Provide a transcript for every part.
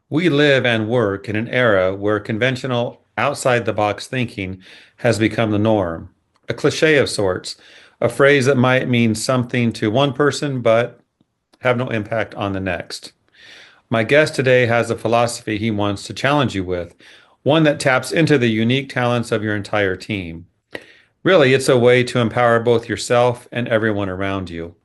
We live and work in an era where conventional outside the box thinking has become the norm, a cliche of sorts, a phrase that might mean something to one person but have no impact on the next. My guest today has a philosophy he wants to challenge you with, one that taps into the unique talents of your entire team. Really, it's a way to empower both yourself and everyone around you.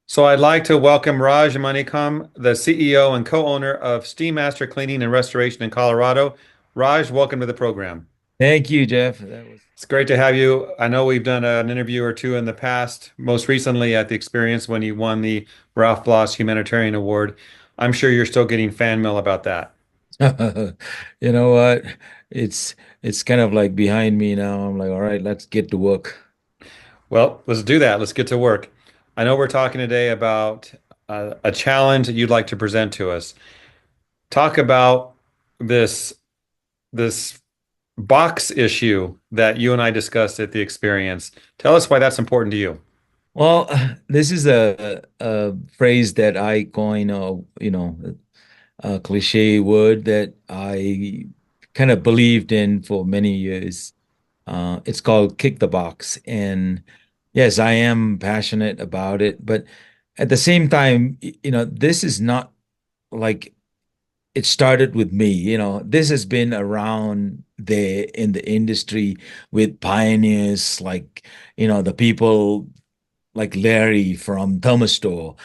So I'd like to welcome Raj Manickam, the CEO and co-owner of SteamMaster Cleaning and Restoration in Colorado. Raj, welcome to the program. Thank you, Jeff. That was It's great to have you. I know we've done an interview or two in the past, most recently at the experience when you won the Ralph Bloss Humanitarian Award. I'm sure you're still getting fan mail about that. you know what? It's it's kind of like behind me now. I'm like, all right, let's get to work. Well, let's do that. Let's get to work. I know we're talking today about a challenge that you'd like to present to us. Talk about this this box issue that you and I discussed at the experience. Tell us why that's important to you. Well, this is a phrase that I coin, a cliche word that I kind of believed in for many years. It's called kick the box. And yes, I am passionate about it, but at the same time, this is not like it started with me. This has been around there in the industry with pioneers like, the people like Larry from Thermistor,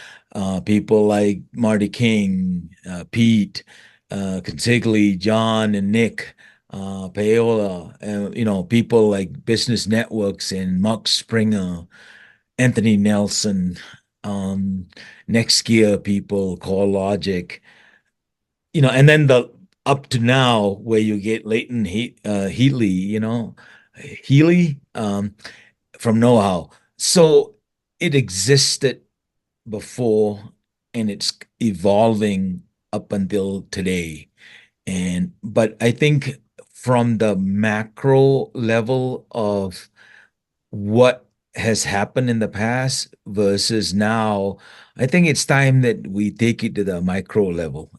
people like Marty King, Pete, Consigli, John and Nick, Paola, people like Business Networks and Mark Springer, Anthony Nelson, um, Next Gear people, Core Logic, and then the up to now where you get Heatley, Healy from Know How. So it existed before and it's evolving up until today. But I think from the macro level of what has happened in the past versus now, I think it's time that we take it to the micro level,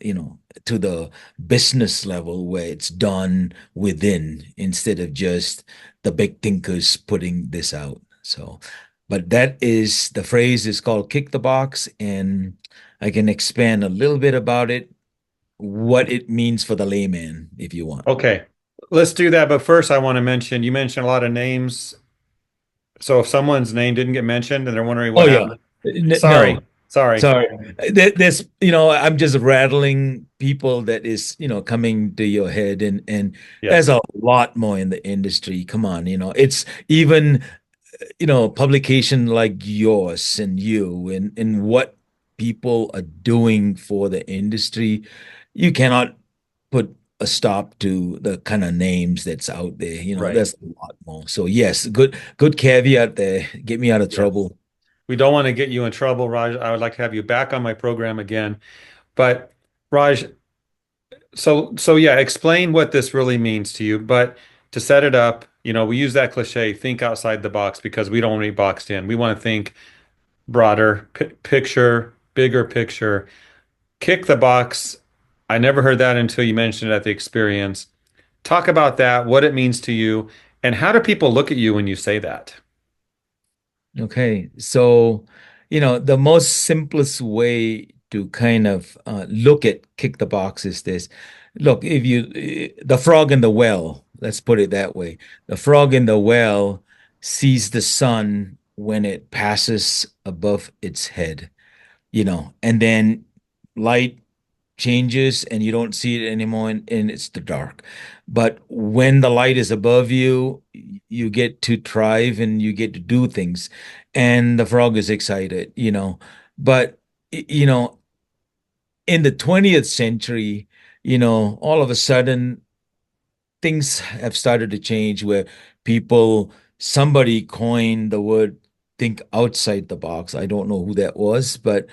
to the business level where it's done within instead of just the big thinkers putting this out. So, but that is the phrase is called kick the box, and I can expand a little bit about it, what it means for the layman, if you want. Okay, let's do that. But first, I want to mention you mentioned a lot of names. So if someone's name didn't get mentioned and they're wondering Oh what yeah. happened, No, sorry, sorry. sorry. There's, I'm just rattling people that is, coming to your head, and there's Yes, a lot more in the industry. Come on, it's even, publication like yours and you and what people are doing for the industry. You cannot put a stop to the kind of names that's out there. right. There's a lot more. So yes, good caveat there. Get me out of Yes. trouble. We don't want to get you in trouble, Raj. I would like to have you back on my program again. But Raj, so yeah, explain what this really means to you. But to set it up, we use that cliche, think outside the box because we don't want to be boxed in. We want to think broader, picture, bigger picture. Kick the box. I never heard that until you mentioned it at the experience. Talk about that, what it means to you, and how do people look at you when you say that? Okay, so the most simplest way to kind of look at kick the box is this. Look, if the frog in the well, let's put it that way. The frog in the well sees the sun when it passes above its head, and then light changes and you don't see it anymore, and it's the dark. But when the light is above you, you get to thrive and you get to do things. And the frog is excited, But, in the 20th century, all of a sudden things have started to change where somebody coined the word think outside the box. I don't know who that was, but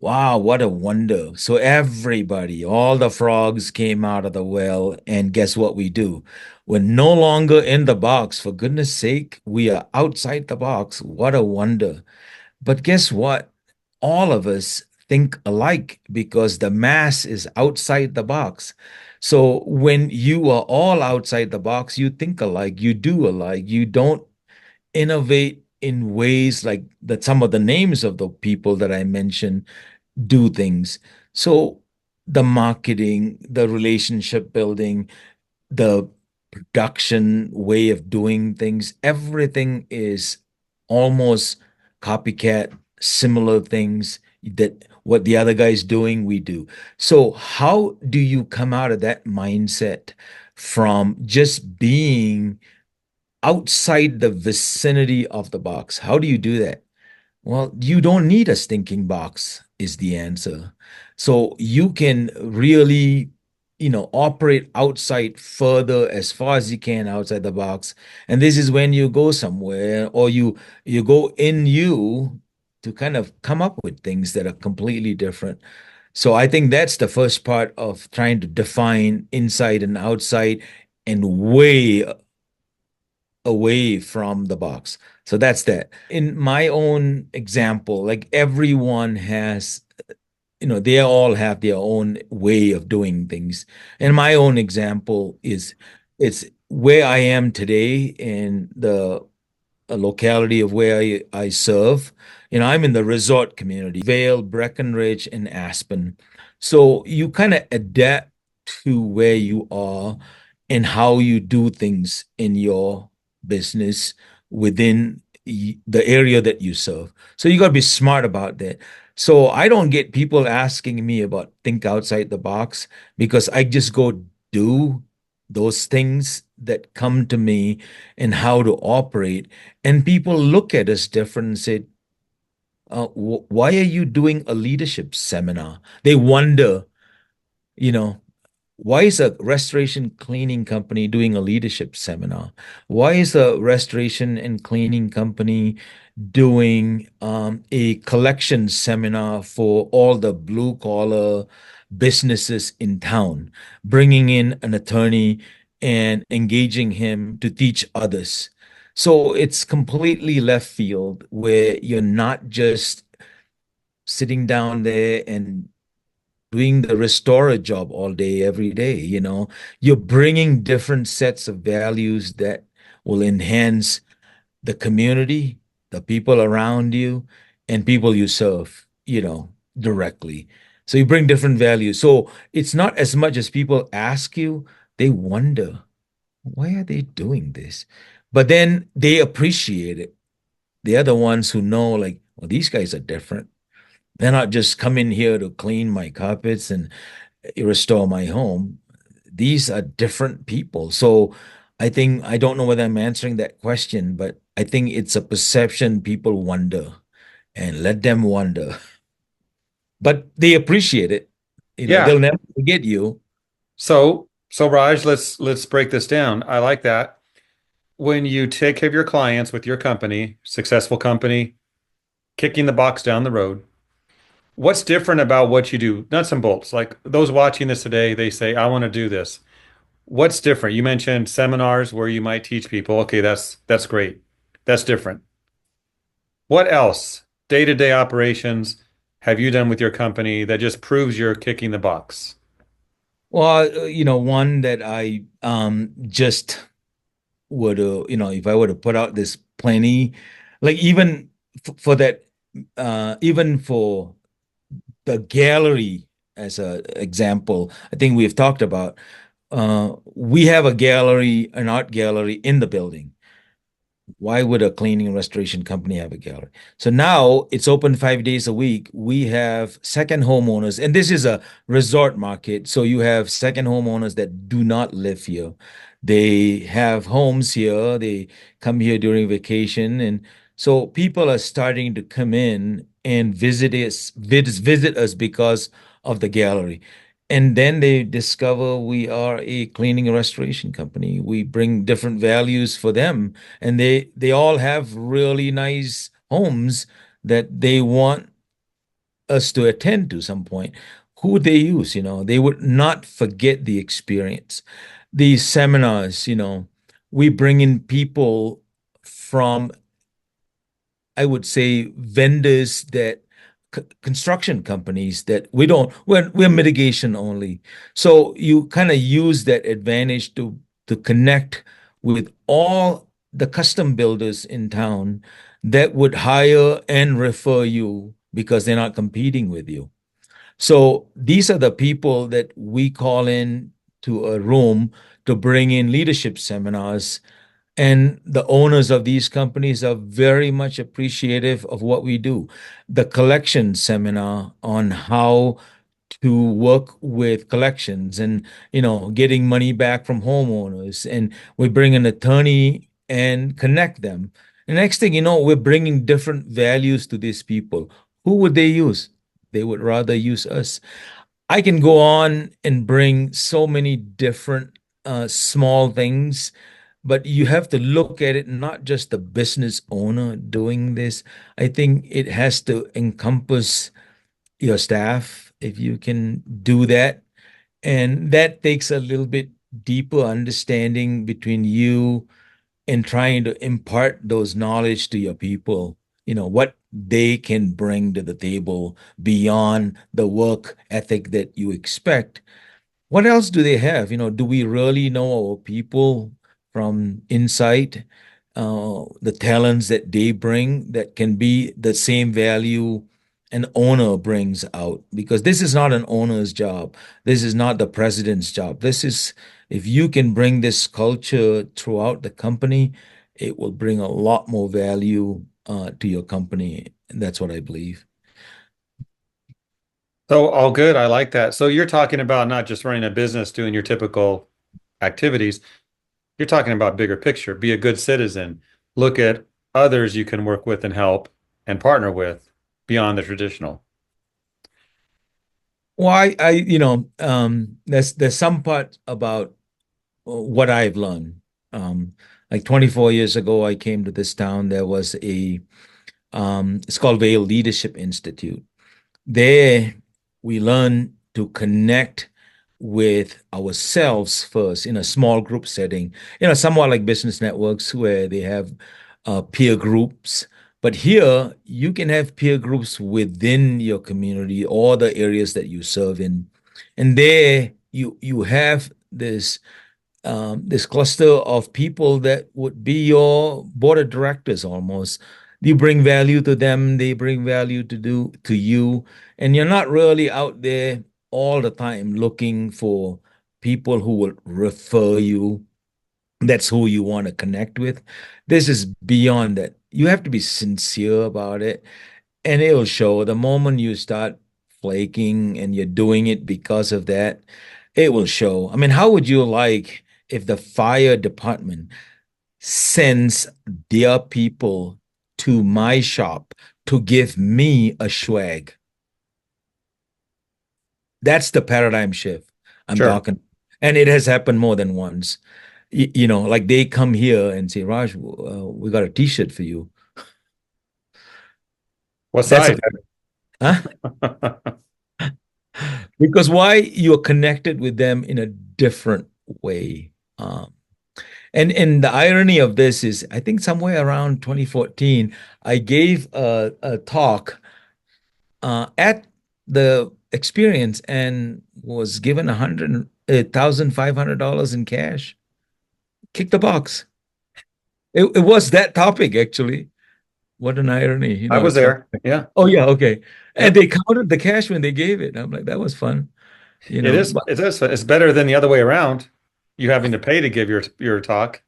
wow, what a wonder. So everybody, all the frogs came out of the well, and guess what we do? We're no longer in the box. For goodness sake, we are outside the box. What a wonder. But guess what? All of us think alike because the mass is outside the box. So when you are all outside the box, you think alike, you do alike, you don't innovate in ways like that some of the names of the people that I mentioned do things. So the marketing, the relationship building, the production way of doing things, everything is almost copycat, similar things that what the other guy's doing, we do. So how do you come out of that mindset from just being outside the vicinity of the box? How do you do that? Well, you don't need a stinking box, is the answer. So you can really, operate outside further as far as you can outside the box. And this is when you go somewhere or you go in you to kind of come up with things that are completely different. So I think that's the first part of trying to define inside and outside and way away from the box. So that's that. In my own example, like everyone has, they all have their own way of doing things. And my own example is it's where I am today in the a locality of where I serve. I'm in the resort community, Vale, Breckenridge, and Aspen. So you kind of adapt to where you are and how you do things in your business within the area that you serve. So you got to be smart about that. So I don't get people asking me about think outside the box because I just go do those things that come to me and how to operate. And people look at us different and say, why are you doing a leadership seminar? They wonder, you know, why is a restoration cleaning company doing a leadership seminar? Why is a restoration and cleaning company doing a collection seminar for all the blue collar businesses in town, bringing in an attorney and engaging him to teach others? So it's completely left field where you're not just sitting down there and doing the restorer job all day, every day, you're bringing different sets of values that will enhance the community, the people around you, and people you serve, directly. So you bring different values. So it's not as much as people ask you, they wonder, why are they doing this? But then they appreciate it. They are the ones who know, like, well, these guys are different. They're not just coming here to clean my carpets and restore my home. These are different people. So I think, I don't know whether I'm answering that question, but I think it's a perception people wonder and let them wonder. But they appreciate it. Yeah. They'll never forget you. So Raj, let's break this down. I like that. When you take care of your clients with your company, successful company, kicking the box down the road, what's different about what you do? Nuts and bolts. Like those watching this today, they say, I want to do this. What's different? You mentioned seminars where you might teach people. Okay, that's great. That's different. What else? Day-to-day operations have you done with your company that just proves you're kicking the box? Well, one that I just would, if I were to put out this plenty, like even for that, even for the gallery as an example, I think we've talked about. We have a gallery, an art gallery in the building. Why would a cleaning and restoration company have a gallery? So now it's open 5 days a week. We have second homeowners, and this is a resort market. So you have second homeowners that do not live here. They have homes here. They come here during vacation. And so people are starting to come in and visit us because of the gallery. And then they discover we are a cleaning and restoration company. We bring different values for them, and they all have really nice homes that they want us to attend to some point. Who would they use? They would not forget the experience. These seminars, we bring in people from, I would say, vendors that construction companies that we're mitigation only. So you kind of use that advantage to connect with all the custom builders in town that would hire and refer you because they're not competing with you. So these are the people that we call in to a room to bring in leadership seminars, and the owners of these companies are very much appreciative of what we do. The collection seminar on how to work with collections and, getting money back from homeowners. And we bring an attorney and connect them. The next thing you know, we're bringing different values to these people. Who would they use? They would rather use us. I can go on and bring so many different small things, but you have to look at it not just the business owner doing this. I think it has to encompass your staff if you can do that. And that takes a little bit deeper understanding between you and trying to impart those knowledge to your people, what they can bring to the table beyond the work ethic that you expect. What else do they have? Do we really know our people from inside? The talents that they bring that can be the same value an owner brings out. Because this is not an owner's job. This is not the president's job. This is, if you can bring this culture throughout the company, it will bring a lot more value to your company. And that's what I believe. So all good. I like that. So you're talking about not just running a business, doing your typical activities. You're talking about bigger picture. Be a good citizen. Look at others you can work with and help and partner with beyond the traditional. Well, there's some part about what I've learned. Like 24 years ago, I came to this town. There was it's called Vail Leadership Institute. There, we learn to connect with ourselves first in a small group setting, somewhat like business networks where they have peer groups. But here, you can have peer groups within your community or the areas that you serve in. And there, you have this cluster of people that would be your board of directors almost. You bring value to them, they bring value to you, and you're not really out there all the time looking for people who will refer you. That's who you want to connect with. This is beyond that. You have to be sincere about it, and it'll show the moment you start flaking and you're doing it because of that, it will show. I mean, how would you like if the fire department sends their people to my shop to give me a swag? That's the paradigm shift I'm Sure. talking. And it has happened more than once. Like they come here and say, Raj, we got a t-shirt for you. What That's a, side? huh? Because why? You're connected with them in a different way. And the irony of this is, I think somewhere around 2014, I gave a talk at the experience and was given $1,500 in cash. Kick the box. It was that topic actually. What an irony. I was It's funny. there. Yeah. Oh yeah, okay. And Yep. they counted the cash when they gave it. I'm like, that was fun. It is. But It is. It's better than the other way around. You having to pay to give your talk.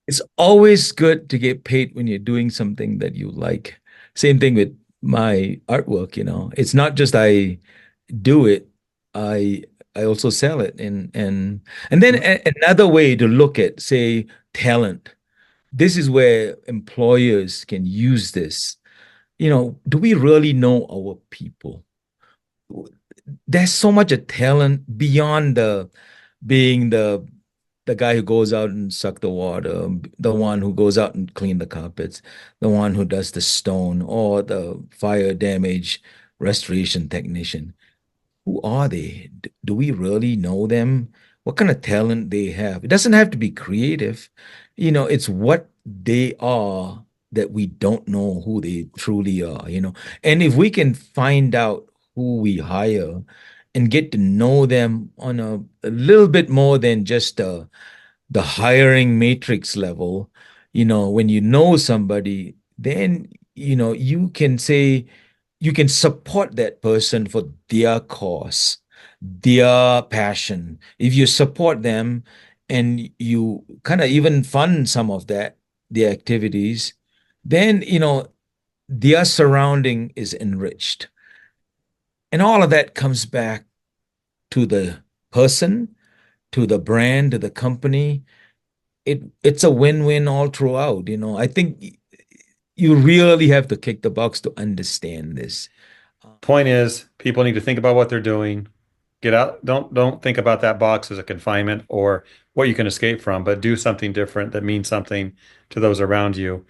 it's always good to get paid when you're doing something that you like. Same thing with my artwork. It's not just I do it, I I also sell it. And then another way to look at, say, talent. This is where employers can use this. Do we really know our people? There's so much of talent beyond being the guy who goes out and suck the water, the one who goes out and clean the carpets, the one who does the stone, or the fire damage restoration technician. Who are they? Do we really know them? What kind of talent they have? It doesn't have to be creative. It's what they are that we don't know who they truly are, you know. And if we can find out who we hire and get to know them on a little bit more than just the hiring matrix level, you know, when you know somebody, then, you know, you can say, you can support that person for their cause, their passion. If you support them and you kind of even fund some of that, the activities, then, you know, their surrounding is enriched. And all of that comes back to the person, to the brand, to the company. It's a win-win all throughout, you know. I think you really have to kick the box to understand this. Point is, people need to think about what they're doing. Get out. Don't think about that box as a confinement or what you can escape from, but do something different that means something to those around you.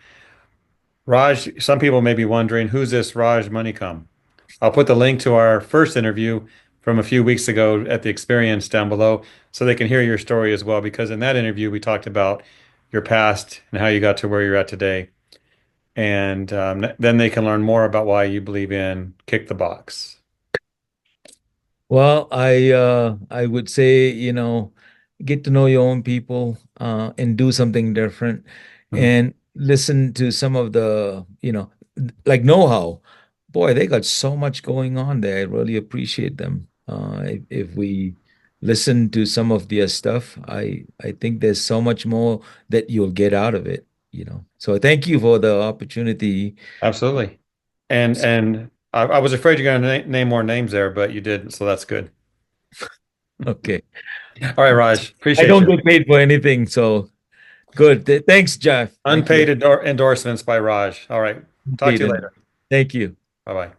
Raj, some people may be wondering, who's this Raj Manickam? I'll put the link to our first interview from a few weeks ago at the experience down below so they can hear your story as well, because in that interview we talked about your past and how you got to where you're at today. And then they can learn more about why you believe in kick the box. Well, I would say, you know, get to know your own people and do something different Hmm. and listen to some of the, you know, like know-how. Boy, they got so much going on there. I really appreciate them. If we listen to some of their stuff, I think there's so much more that you'll get out of it, you know. So thank you for the opportunity. Absolutely. And I was afraid you're going to name more names there, but you didn't, so that's good. Okay. All right, Raj, I appreciate don't you. get paid for anything, so good. Thanks, Jeff. Thank Unpaid you. endorsements by Raj. All right. Talk Paid to you in. later. Thank you. Bye bye.